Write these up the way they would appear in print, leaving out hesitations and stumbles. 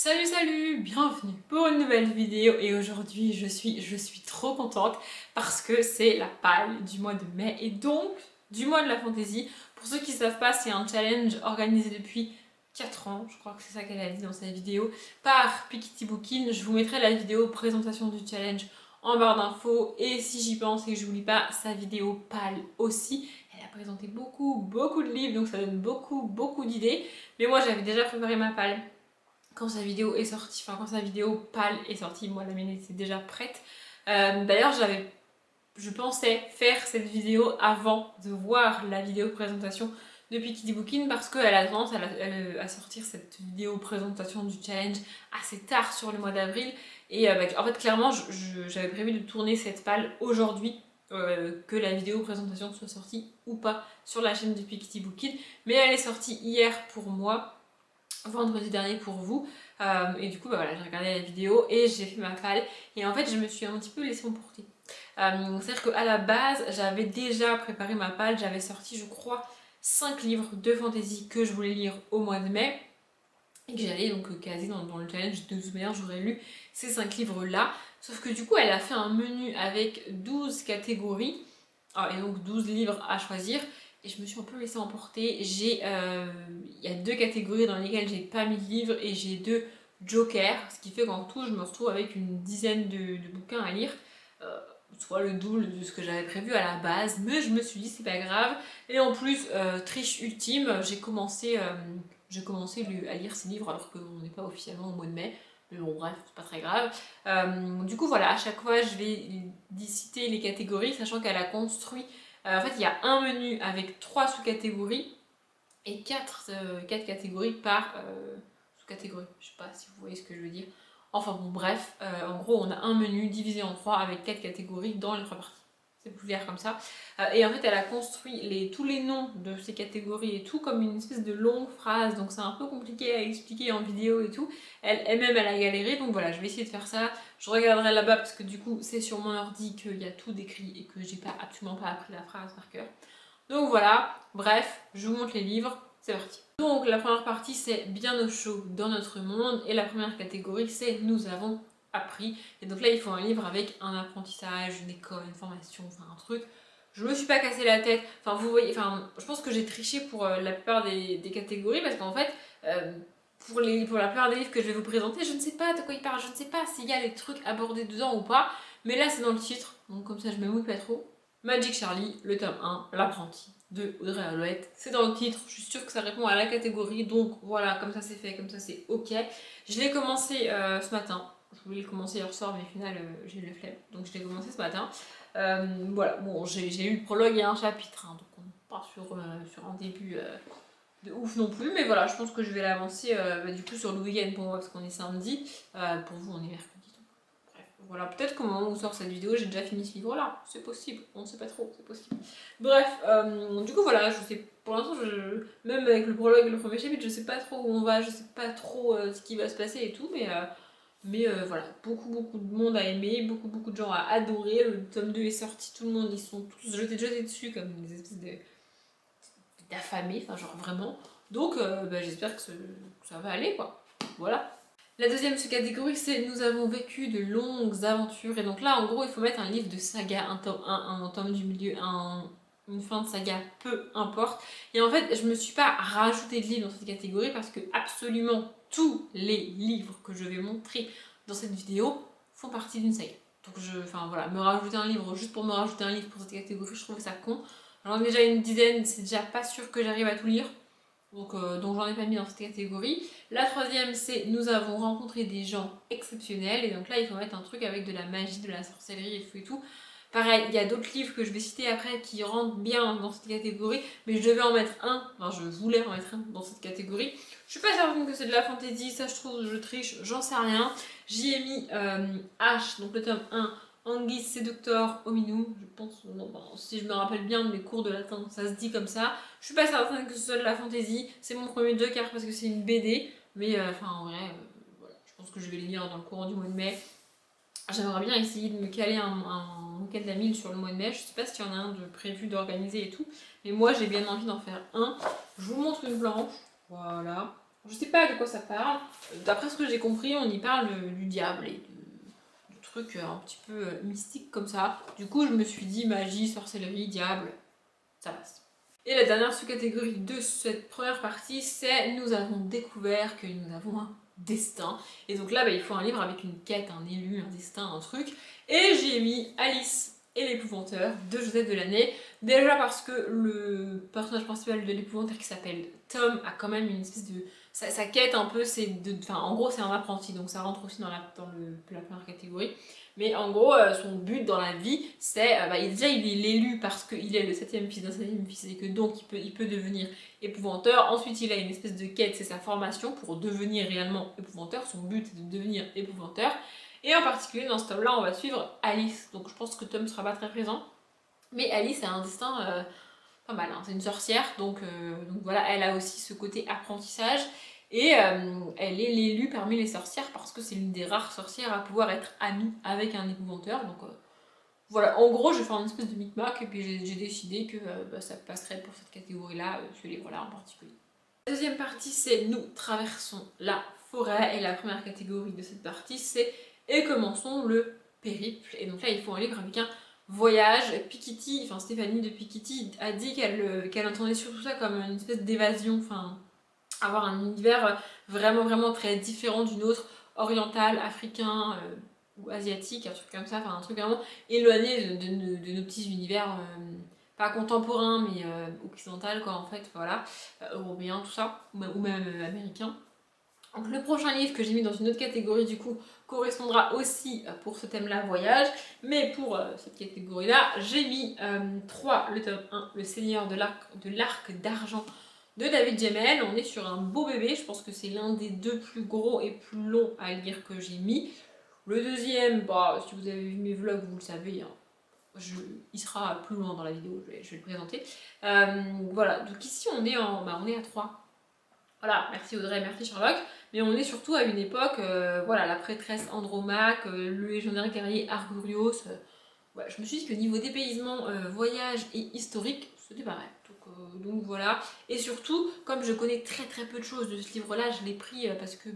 Salut, bienvenue pour une nouvelle vidéo et aujourd'hui je suis trop contente parce que c'est la palle du mois de mai et donc du mois de la fantaisie. Pour ceux qui ne savent pas, c'est un challenge organisé depuis 4 ans, je crois que c'est ça qu'elle a dit dans sa vidéo, par Piketty Bookin. Je vous mettrai la vidéo présentation du challenge en barre d'infos et si j'y pense et que je n'oublie pas, sa vidéo palle aussi. Elle a présenté beaucoup de livres donc ça donne beaucoup d'idées. Mais moi j'avais déjà préparé ma palle quand sa vidéo est sortie, enfin quand sa vidéo pâle est sortie, moi la mienne était déjà prête. D'ailleurs je pensais faire cette vidéo avant de voir la vidéo présentation de Piketty Bookin parce qu'elle a tendance à sortir cette vidéo présentation du challenge assez tard sur le mois d'avril et en fait clairement j'avais prévu de tourner cette palle aujourd'hui, que la vidéo présentation soit sortie ou pas sur la chaîne de Piketty Bookin, mais elle est sortie hier pour moi, vendredi dernier pour vous. Et du coup voilà, j'ai regardé la vidéo et j'ai fait ma palle et en fait je me suis un petit peu laissée emporter. C'est-à-dire qu'à la base j'avais déjà préparé ma palle, j'avais sorti je crois 5 livres de fantasy que je voulais lire au mois de mai et que j'allais donc caser dans le challenge. De toute manière j'aurais lu ces 5 livres là, sauf que du coup elle a fait un menu avec 12 catégories et donc 12 livres à choisir. Et je me suis un peu laissée emporter. Il y a 2 catégories dans lesquelles j'ai pas mis de livres et j'ai 2 jokers, ce qui fait qu'en tout je me retrouve avec une dizaine de bouquins à lire, soit le double de ce que j'avais prévu à la base, mais je me suis dit c'est pas grave. Et en plus, triche ultime, j'ai commencé à lire ces livres alors qu'on n'est pas officiellement au mois de mai. Mais bon, bref, c'est pas très grave. Du coup, voilà, à chaque fois, je vais citer les catégories, sachant qu'elle a construit. En fait, il y a un menu avec 3 sous-catégories et 4 catégories par sous-catégorie. Je sais pas si vous voyez ce que je veux dire. Enfin bon, bref, en gros, on a un menu divisé en 3 avec 4 catégories dans les 3 parties. C'est plus clair comme ça. Et en fait, elle a construit tous les noms de ces catégories et tout comme une espèce de longue phrase. Donc c'est un peu compliqué à expliquer en vidéo et tout. Elle-même, elle a galéré. Donc voilà, je vais essayer de faire ça. Je regarderai là-bas parce que du coup, c'est sur mon ordi qu'il y a tout décrit et que j'ai absolument pas appris la phrase par cœur. Donc voilà, bref, je vous montre les livres. C'est parti. Donc la première partie c'est bien au chaud dans notre monde et la première catégorie c'est nous avons appris. Et donc là il faut un livre avec un apprentissage, une école, une formation, enfin un truc. Je me suis pas cassé la tête, enfin vous voyez, enfin je pense que j'ai triché pour la plupart des catégories parce qu'en fait pour la plupart des livres que je vais vous présenter, je ne sais pas de quoi ils parlent, je ne sais pas s'il y a des trucs abordés dedans ou pas, mais là c'est dans le titre, donc comme ça je me mouille pas trop. Magic Charlie, le tome 1, l'apprenti de Audrey Alouette. C'est dans le titre, je suis sûre que ça répond à la catégorie, donc voilà, comme ça c'est fait, comme ça c'est ok. Je l'ai commencé ce matin, je voulais le commencer hier soir, mais au final j'ai eu la flemme, donc je l'ai commencé ce matin. Voilà, bon, j'ai lu le prologue et un chapitre, hein, donc on n'est pas sur un début de ouf non plus, mais voilà, je pense que je vais l'avancer du coup sur le week-end pour moi, parce qu'on est samedi, pour vous on est mercredi. Voilà, peut-être qu'au moment où sort cette vidéo, j'ai déjà fini ce livre-là. C'est possible, on ne sait pas trop, c'est possible. Bref, du coup voilà, je sais, pour l'instant, même avec le prologue et le premier chapitre, je sais pas trop où on va, je sais pas trop ce qui va se passer et tout, mais voilà, beaucoup de monde a aimé, beaucoup de gens a adoré. Le tome 2 est sorti, tout le monde, ils sont tous jetés dessus comme des espèces d'affamés, enfin genre vraiment. Donc j'espère que ça va aller quoi. Voilà. La deuxième sous-catégorie, c'est nous avons vécu de longues aventures. Et donc là, en gros, il faut mettre un livre de saga, un tome 1, un tome du milieu, une fin de saga, peu importe. Et en fait, je me suis pas rajouté de livres dans cette catégorie parce que absolument tous les livres que je vais montrer dans cette vidéo font partie d'une saga. Donc enfin voilà, me rajouter un livre juste pour me rajouter un livre pour cette catégorie, je trouve ça con. J'en ai déjà une dizaine, c'est déjà pas sûr que j'arrive à tout lire. Donc j'en ai pas mis dans cette catégorie. La troisième, c'est nous avons rencontré des gens exceptionnels. Et donc là, il faut mettre un truc avec de la magie, de la sorcellerie et tout. Pareil, il y a d'autres livres que je vais citer après qui rentrent bien dans cette catégorie, mais je devais en mettre un, enfin je voulais en mettre un dans cette catégorie. Je suis pas certaine que c'est de la fantasy, ça je trouve, je triche, j'en sais rien. J'y ai mis H, donc le tome 1, Anguis Séductor Hominum, je pense, non, si je me rappelle bien de mes cours de latin, ça se dit comme ça. Je suis pas certaine que ce soit de la fantasy, c'est mon premier joker parce que c'est une BD, mais en vrai, voilà, je pense que je vais les lire dans le courant du mois de mai. J'aimerais bien essayer de me caler un week-end à 1000 sur le mois de mai. Je sais pas s'il y en a un de prévu d'organiser et tout, mais moi j'ai bien envie d'en faire un. Je vous montre une planche, voilà. Je sais pas de quoi ça parle. D'après ce que j'ai compris, on y parle du diable et de trucs un petit peu mystiques comme ça. Du coup, je me suis dit magie, sorcellerie, diable, ça passe. Et la dernière sous-catégorie de cette première partie, c'est nous avons découvert que nous avons un destin. Et donc là, il faut un livre avec une quête, un élu, un destin, un truc. Et j'ai mis Alice et l'épouvanteur de Joseph Delaney. Déjà parce que le personnage principal de l'épouvanteur qui s'appelle Tom a quand même une espèce de... Sa quête un peu, c'est de... Enfin, en gros, c'est un apprenti, donc ça rentre aussi dans la première catégorie. Mais en gros, son but dans la vie, c'est déjà il est l'élu parce qu'il est le septième fils d'un septième fils et que donc il peut devenir épouvanteur. Ensuite, il a une espèce de quête, c'est sa formation pour devenir réellement épouvanteur. Son but est de devenir épouvanteur. Et en particulier dans ce tome-là, on va suivre Alice. Donc je pense que Tom sera pas très présent. Mais Alice a un destin pas mal, hein. C'est une sorcière, donc voilà, elle a aussi ce côté apprentissage. Et elle est l'élue parmi les sorcières parce que c'est l'une des rares sorcières à pouvoir être amie avec un épouvanteur. Donc voilà, en gros, je vais faire une espèce de micmac et puis j'ai décidé que ça passerait pour cette catégorie-là, ce livre-là en particulier. La deuxième partie, c'est nous traversons la forêt. Et la première catégorie de cette partie, c'est et commençons le périple. Et donc là, il faut un livre avec un voyage. Piketty, enfin Stéphanie de Piketty a dit qu'elle entendait surtout ça comme une espèce d'évasion, enfin avoir un univers vraiment très différent du nôtre, oriental, africain ou asiatique, un truc comme ça, enfin un truc vraiment éloigné de nos petits univers, pas contemporains mais occidental quoi en fait, voilà, européen tout ça, ou même américain. Donc le prochain livre que j'ai mis dans une autre catégorie du coup correspondra aussi pour ce thème-là, voyage, mais pour cette catégorie-là, j'ai mis 3, le tome 1, Le Seigneur de l'Arc d'Argent de David Gemmell. On est sur un beau bébé, je pense que c'est l'un des deux plus gros et plus longs à lire que j'ai mis. Le deuxième, si vous avez vu mes vlogs, vous le savez, hein, il sera plus loin dans la vidéo, je vais le présenter. Voilà, donc ici on est à 3. Voilà, merci Audrey, merci Sherlock. Mais on est surtout à une époque, voilà, la prêtresse Andromaque, le légionnaire guerrier Argurios. Ouais, je me suis dit que niveau dépaysement, voyage et historique, c'était pareil. Donc voilà. Et surtout, comme je connais très peu de choses de ce livre-là, je l'ai pris parce que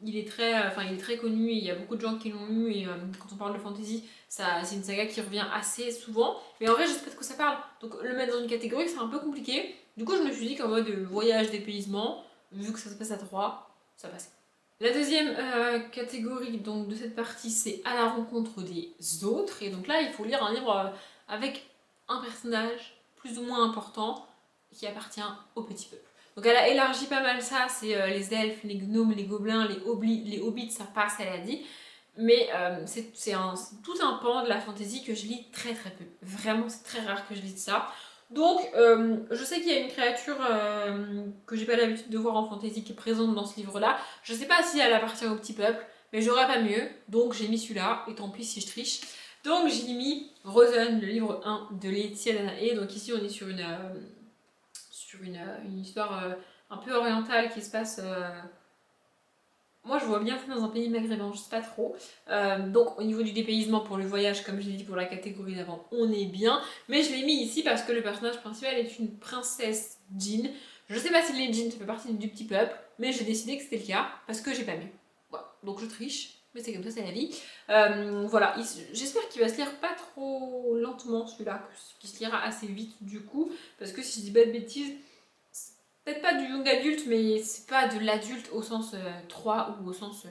il est très connu et il y a beaucoup de gens qui l'ont lu. Et quand on parle de fantasy, c'est une saga qui revient assez souvent. Mais en vrai, je sais pas de quoi ça parle. Donc le mettre dans une catégorie, c'est un peu compliqué. Du coup, je me suis dit qu'en mode voyage, dépaysement, vu que ça se passe à 3, ça passait. La deuxième catégorie donc, de cette partie, c'est à la rencontre des autres. Et donc là, il faut lire un livre avec un personnage plus ou moins important qui appartient au petit peuple. Donc elle a élargi pas mal ça, c'est les elfes, les gnomes, les gobelins, les hobbits, ça passe, elle a dit. Mais c'est tout un pan de la fantasy que je lis très peu. Vraiment, c'est très rare que je lise ça. Donc, je sais qu'il y a une créature que j'ai pas l'habitude de voir en fantasy qui est présente dans ce livre-là. Je sais pas si elle appartient au petit peuple, mais j'aurais pas mieux. Donc, j'ai mis celui-là, et tant pis si je triche. Donc, j'ai mis Rosen, le livre 1 de Laetitia Danae. Donc, ici, on est sur une histoire un peu orientale qui se passe. Moi, je vois bien ça dans un pays maghrébin, je sais pas trop. Donc, au niveau du dépaysement pour le voyage, comme je l'ai dit pour la catégorie d'avant, on est bien. Mais je l'ai mis ici parce que le personnage principal est une princesse djinn. Je sais pas si les djinns ça fait partie du petit peuple, mais j'ai décidé que c'était le cas parce que j'ai pas mieux. Voilà. Donc, je triche, mais c'est comme ça, c'est la vie. Voilà, j'espère qu'il va se lire pas trop lentement celui-là, qu'il se lira assez vite du coup, parce que si je dis pas de bêtises, peut-être pas du young adulte, mais c'est pas de l'adulte au sens 3 ou au sens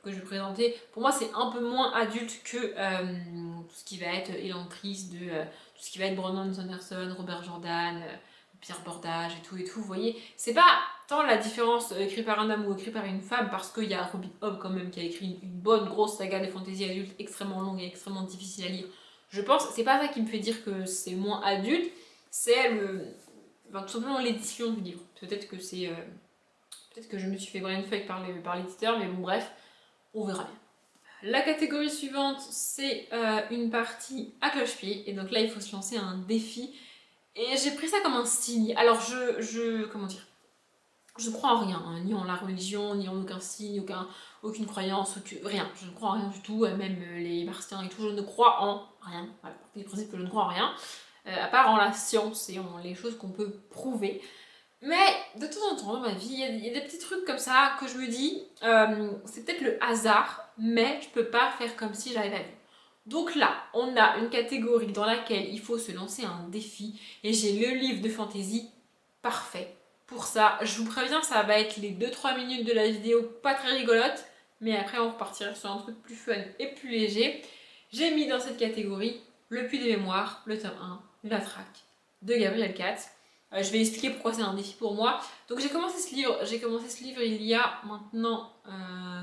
que je vais présenter. Pour moi, c'est un peu moins adulte que tout ce qui va être Elantris, tout ce qui va être Brandon Sanderson, Robert Jordan, Pierre Bordage et tout, vous voyez. C'est pas tant la différence écrit par un homme ou écrit par une femme, parce qu'il y a Robin Hobb quand même qui a écrit une bonne grosse saga de fantasy adulte extrêmement longue et extrêmement difficile à lire. Je pense, c'est pas ça qui me fait dire que c'est moins adulte, c'est tout simplement l'édition du livre. Peut-être que peut-être que je me suis fait brain fuck par l'éditeur, mais bon bref, on verra bien. La catégorie suivante, c'est une partie à cloche-pied, et donc là il faut se lancer un défi. Et j'ai pris ça comme un signe. Alors comment dire, je crois en rien, hein, ni en la religion, ni en aucun signe, aucune croyance, rien. Je ne crois en rien du tout, même les martiens et tout, je ne crois en rien. Voilà, c'est le principe que je ne crois en rien, à part en la science et en les choses qu'on peut prouver. Mais de temps en temps dans ma vie, il y a des petits trucs comme ça que je me dis, c'est peut-être le hasard, mais je peux pas faire comme si j'avais pas vu. Donc là, on a une catégorie dans laquelle il faut se lancer un défi et j'ai le livre de fantasy parfait. Pour ça, je vous préviens, ça va être les 2-3 minutes de la vidéo pas très rigolote, mais après on repartira sur un truc plus fun et plus léger. J'ai mis dans cette catégorie Le Puits des Mémoires, le tome 1, La Traque de Gabriel Katz. Je vais expliquer pourquoi c'est un défi pour moi. Donc j'ai commencé ce livre il y a maintenant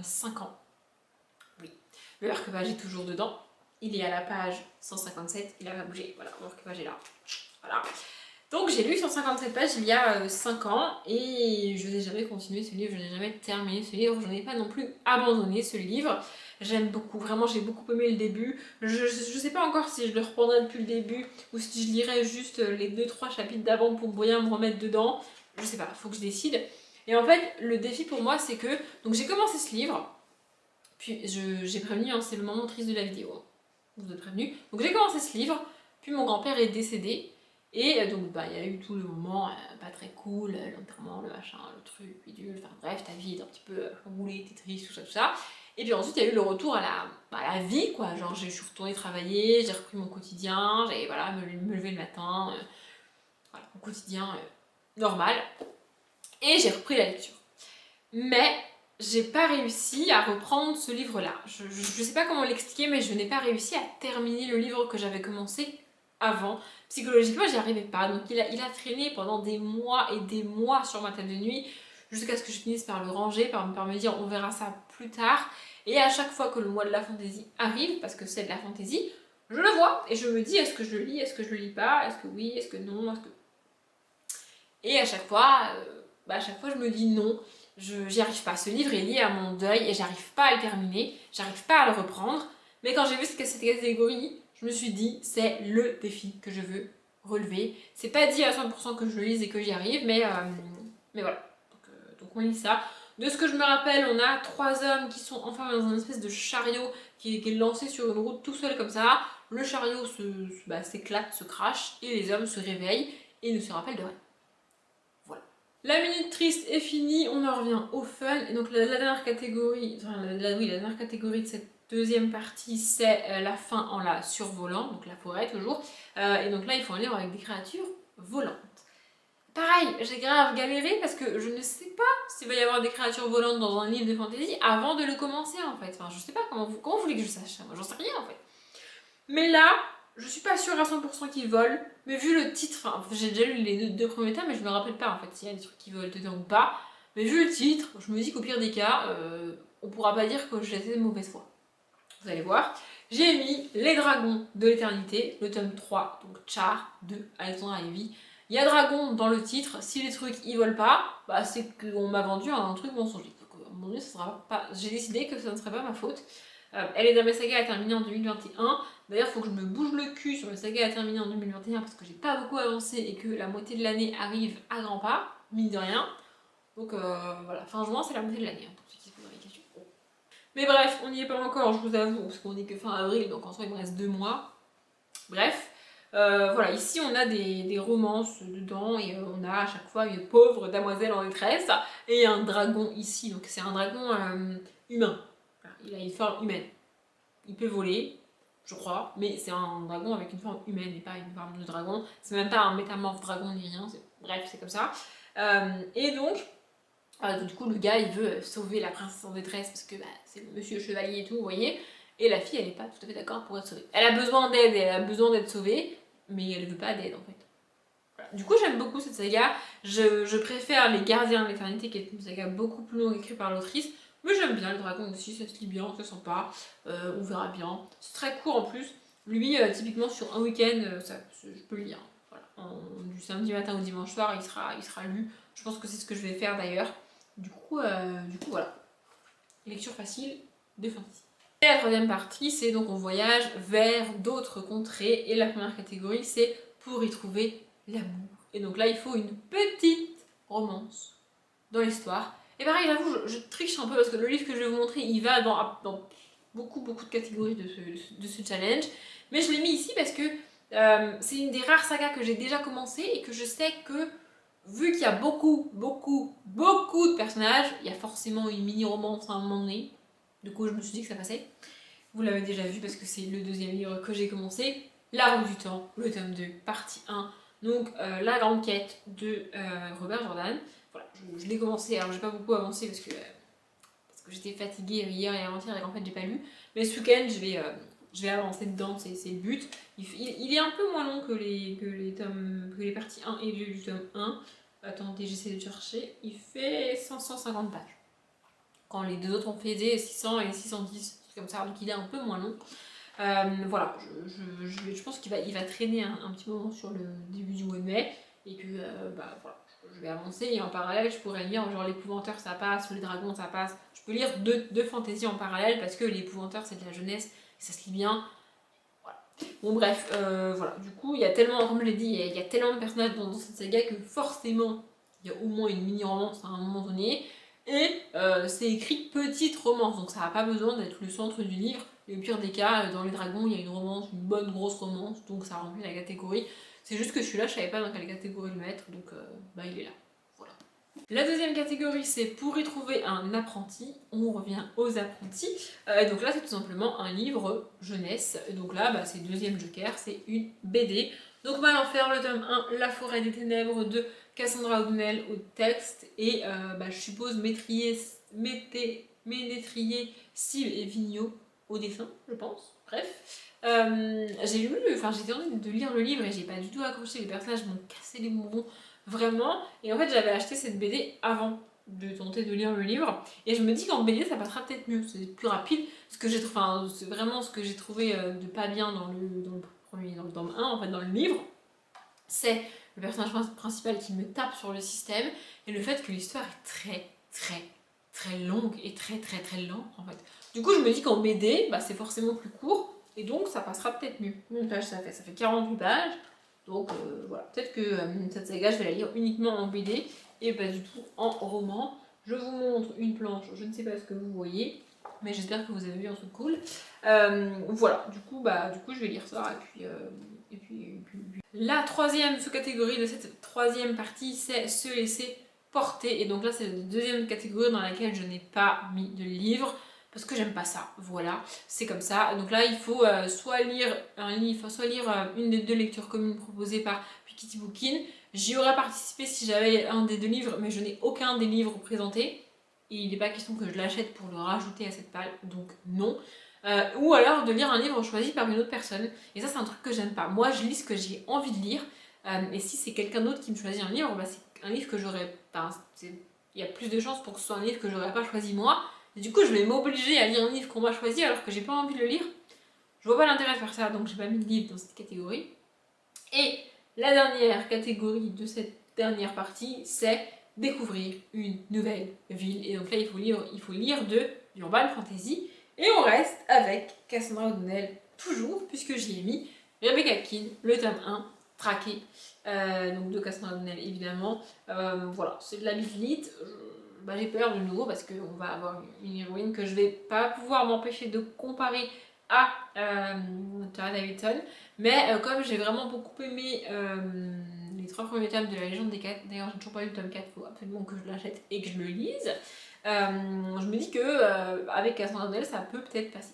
5 ans. Oui, le marque-page est toujours dedans. Il est à la page 157, il n'a pas bougé. Voilà, le marque-page est là. Voilà. Donc j'ai lu 157 pages il y a 5 ans et je n'ai jamais continué ce livre, je n'ai jamais terminé ce livre, je n'ai pas non plus abandonné ce livre. J'aime beaucoup, vraiment j'ai beaucoup aimé le début. Je sais pas encore si je le reprendrai depuis le début ou si je lirai juste les 2-3 chapitres d'avant pour bien me remettre dedans. Je sais pas, faut que je décide. Et en fait, le défi pour moi c'est que, donc j'ai commencé ce livre, puis j'ai prévenu, hein, c'est le moment triste de la vidéo, vous êtes prévenus. Donc j'ai commencé ce livre, puis mon grand-père est décédé. Et donc bah il y a eu tout le moment pas très cool, l'enterrement, le machin, le truc, bidule, enfin bref, ta vie est un petit peu chamboulée, t'es triste, tout ça, tout ça. Et puis ensuite il y a eu le retour à la vie, quoi. Genre je suis retournée travailler, j'ai repris mon quotidien, j'ai voilà, me lever le matin, voilà, mon quotidien normal. Et j'ai repris la lecture. Mais j'ai pas réussi à reprendre ce livre-là. Je sais pas comment l'expliquer, mais je n'ai pas réussi à terminer le livre que j'avais commencé avant. Psychologiquement, j'y arrivais pas. Donc il a traîné pendant des mois et des mois sur ma table de nuit, jusqu'à ce que je finisse par le ranger, par me dire on verra ça plus tard. Et à chaque fois que le mois de la fantaisie arrive, parce que c'est de la fantaisie, je le vois et je me dis est-ce que je le lis, est-ce que je le lis pas, est-ce que oui, est-ce que non, est-ce que... Et à chaque fois je me dis non, j'y arrive pas. Ce livre est lié à mon deuil et j'arrive pas à le terminer, j'arrive pas à le reprendre. Mais quand j'ai vu cette catégorie, je me suis dit c'est le défi que je veux relever. C'est pas dit à 100% que je le lise et que j'y arrive, mais voilà. Donc on lit ça. De ce que je me rappelle, on a 3 hommes qui sont enfin dans une espèce de chariot qui est lancé sur une route tout seul comme ça. Le chariot s'éclate, se crache et les hommes se réveillent et ne se rappellent de rien. Voilà. La minute triste est finie, on en revient au fun. Et donc la dernière catégorie, la dernière catégorie de cette deuxième partie, c'est la fin en la survolant, donc la forêt toujours. Et donc là, il faut un livre avec des créatures volantes. Pareil, j'ai grave galéré parce que je ne sais pas s'il va y avoir des créatures volantes dans un livre de fantasy avant de le commencer en fait. Enfin, je sais pas comment vous voulez que je sache ça, moi j'en sais rien en fait. Mais là, je suis pas sûre à 100% qu'ils volent, mais vu le titre, enfin j'ai déjà lu les deux premiers tomes, mais je me rappelle pas en fait s'il y a des trucs qui volent dedans ou pas. Mais vu le titre, je me dis qu'au pire des cas, on pourra pas dire que j'ai été de mauvaise foi. Vous allez voir. J'ai mis Les Dragons de l'Éternité, le tome 3, donc Char de Alexandra Ivy. Il y a dragon dans le titre, si les trucs ils volent pas, bah c'est qu'on m'a vendu un truc mensonger. Donc à mon avis, ça sera pas. J'ai décidé que ça ne serait pas ma faute. Elle est dans mes sagas à terminer en 2021. D'ailleurs, il faut que je me bouge le cul sur mes sagas à terminer en 2021 parce que j'ai pas beaucoup avancé et que la moitié de l'année arrive à grands pas, mine de rien. Donc voilà, fin juin, c'est la moitié de l'année, hein, pour ceux qui se posent la question. Mais bref, on n'y est pas encore, je vous avoue, parce qu'on est que fin avril, donc en soi il me reste 2 mois. Bref, voilà, ici on a des romances dedans et on a à chaque fois une pauvre damoiselle en détresse et un dragon ici, donc c'est un dragon humain. Il a une forme humaine. Il peut voler, je crois, mais c'est un dragon avec une forme humaine et pas une forme de dragon. C'est même pas un métamorphe dragon ni rien, bref, c'est comme ça. Et donc, du coup, le gars il veut sauver la princesse en détresse parce que c'est le monsieur chevalier et tout, vous voyez. Et la fille elle est pas tout à fait d'accord pour être sauvée. Elle a besoin d'aide et elle a besoin d'être sauvée, mais elle veut pas d'aide en fait. Voilà. Du coup, j'aime beaucoup cette saga. Je préfère Les Gardiens de l'Éternité qui est une saga beaucoup plus longue écrite par l'autrice. Mais j'aime bien le dragon aussi, ça se lit bien, c'est sympa, on verra bien. C'est très court en plus. Lui, typiquement sur un week-end, je peux le lire. Voilà. Du samedi matin au dimanche soir, il sera lu. Je pense que c'est ce que je vais faire d'ailleurs. Du coup, voilà. Lecture facile de fantasy. Et la troisième partie, c'est donc on voyage vers d'autres contrées. Et la première catégorie, c'est pour y trouver l'amour. Et donc là, il faut une petite romance dans l'histoire. Et pareil, j'avoue, je triche un peu parce que le livre que je vais vous montrer, il va dans beaucoup de catégories de ce challenge. Mais je l'ai mis ici parce que c'est une des rares sagas que j'ai déjà commencé et que je sais que vu qu'il y a beaucoup de personnages, il y a forcément une mini-romance à un moment donné. Du coup, je me suis dit que ça passait. Vous l'avez déjà vu parce que c'est le deuxième livre que j'ai commencé. La Roue du Temps, le tome 2, partie 1. Donc, la grande quête de Robert Jordan. Voilà, je l'ai commencé, alors j'ai pas beaucoup avancé parce que j'étais fatiguée hier et avant-hier et qu'en fait j'ai pas lu. Mais ce week-end, je vais avancer dedans, c'est le but. Il est un peu moins long que les parties 1 et 2 du tome 1. Attendez, j'essaie de chercher. Il fait 550 pages. Quand les deux autres ont fait des 600 et 610, comme ça, donc il est un peu moins long. Voilà, je pense qu'il va traîner un petit moment sur le début du mois de mai et que voilà, je vais avancer et en parallèle je pourrais lire genre l'épouvanteur ça passe ou les dragons ça passe. Je peux lire deux fantaisies en parallèle parce que l'épouvanteur c'est de la jeunesse et ça se lit bien. Voilà. Bon bref, voilà, du coup il y a tellement, comme je l'ai dit, il y a tellement de personnages dans cette saga que forcément il y a au moins une mini-romance à un moment donné. Et c'est écrit petite romance, donc ça n'a pas besoin d'être le centre du livre. Et au pire des cas, dans les dragons, il y a une romance, une bonne grosse romance, donc ça remplit la catégorie. C'est juste que celui-là, je savais pas dans quelle catégorie le mettre, donc il est là. Voilà. La deuxième catégorie, c'est pour y trouver un apprenti. On revient aux apprentis. Donc là, c'est tout simplement un livre jeunesse. Donc là, c'est le deuxième joker, c'est une BD. Donc Mal Enfer, le tome 1, La forêt des ténèbres de Cassandra O'Donnell au texte. Et je suppose Ménétrier, Cible et Vigneault au dessin, je pense. Bref. J'ai tenté de lire le livre et j'ai pas du tout accroché. Les personnages m'ont cassé les bonbons. Vraiment. Et en fait, j'avais acheté cette BD avant de tenter de lire le livre. Et je me dis qu'en BD, ça passera peut-être mieux. C'est plus rapide. C'est vraiment ce que j'ai trouvé de pas bien dans le tome 1, en fait, dans le livre. C'est le personnage principal qui me tape sur le système. Et le fait que l'histoire est très longue et très lente, en fait. Du coup, je me dis qu'en BD, c'est forcément plus court. Et donc, ça passera peut-être mieux. Combien de pages ça fait 48 pages. Donc voilà, peut-être que cette saga, je vais la lire uniquement en BD et pas du tout en roman. Je vous montre une planche, je ne sais pas ce que vous voyez, mais j'espère que vous avez vu un truc cool. Voilà, du coup, je vais lire ça et puis. La troisième sous-catégorie de cette troisième partie, c'est se laisser porter. Et donc là, c'est la deuxième catégorie dans laquelle je n'ai pas mis de livre parce que j'aime pas ça, voilà, c'est comme ça. Donc là, il faut soit lire un livre, soit lire une des deux lectures communes proposées par Piketty Bookin. J'y aurais participé si j'avais un des deux livres, mais je n'ai aucun des livres présentés. Et il n'est pas question que je l'achète pour le rajouter à cette palle, donc non. Ou alors de lire un livre choisi par une autre personne. Et ça, c'est un truc que j'aime pas. Moi, je lis ce que j'ai envie de lire. Et si c'est quelqu'un d'autre qui me choisit un livre, c'est un livre que j'aurais... il y a plus de chances pour que ce soit un livre que j'aurais pas choisi moi. Et du coup, je vais m'obliger à lire un livre qu'on m'a choisi alors que j'ai pas envie de le lire. Je vois pas l'intérêt de faire ça, donc j'ai pas mis de livre dans cette catégorie. Et la dernière catégorie de cette dernière partie, c'est découvrir une nouvelle ville. Et donc là, il faut lire de l'urban fantasy. Et on reste avec Cassandra O'Donnell, toujours, puisque j'y ai mis Rebecca Keane, le tome 1, traqué. Donc de Cassandra O'Donnell, évidemment. Voilà, c'est de la bitlite. J'ai peur de nouveau parce qu'on va avoir une héroïne que je vais pas pouvoir m'empêcher de comparer à Tara Davidson. Mais comme j'ai vraiment beaucoup aimé les 3 premiers tomes de la Légende des 4, d'ailleurs j'ai toujours pas lu le tome 4, il faut absolument que je l'achète et que je le lise, je me dis que avec Cassandra O'Donnell ça peut peut-être passer.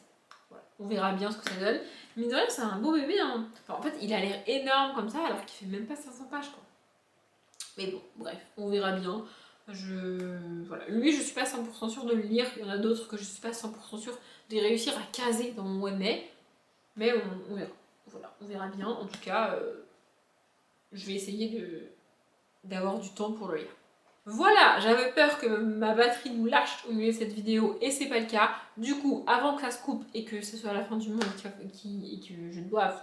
Voilà. On verra bien ce que ça donne. Mais de rien, c'est un beau bébé. Hein. Enfin, en fait, il a l'air énorme comme ça alors qu'il fait même pas 500 pages. Quoi. Mais bon, bref, on verra bien. Voilà. Lui, je suis pas 100% sûre de le lire. Il y en a d'autres que je suis pas 100% sûre de réussir à caser dans mon mois de mai. Mais on verra. Voilà, on verra bien. En tout cas, je vais essayer d'avoir du temps pour le lire. Voilà, j'avais peur que ma batterie nous lâche au milieu de cette vidéo et c'est pas le cas. Du coup, avant que ça se coupe et que ce soit la fin du monde et que je doive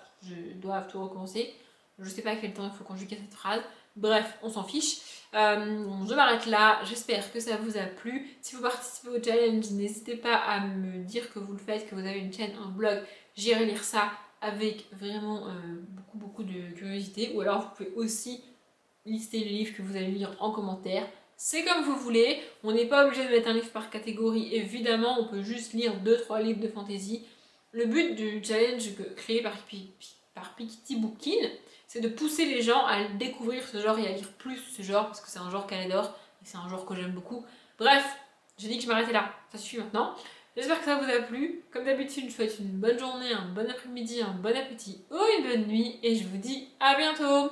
tout recommencer, je sais pas à quel temps il faut conjuguer cette phrase. Bref, on s'en fiche. Je m'arrête là. J'espère que ça vous a plu. Si vous participez au challenge, n'hésitez pas à me dire que vous le faites, que vous avez une chaîne, un blog. J'irai lire ça avec vraiment beaucoup de curiosité. Ou alors vous pouvez aussi lister les livres que vous allez lire en commentaire. C'est comme vous voulez. On n'est pas obligé de mettre un livre par catégorie. Évidemment, on peut juste lire 2-3 livres de fantasy. Le but du challenge créé par par Piketty Bookin, c'est de pousser les gens à découvrir ce genre et à lire plus ce genre, parce que c'est un genre qu'elle adore, et c'est un genre que j'aime beaucoup. Bref, j'ai dit que je m'arrêtais là, ça suffit maintenant. J'espère que ça vous a plu. Comme d'habitude, je vous souhaite une bonne journée, un bon après-midi, un bon appétit ou une bonne nuit, et je vous dis à bientôt.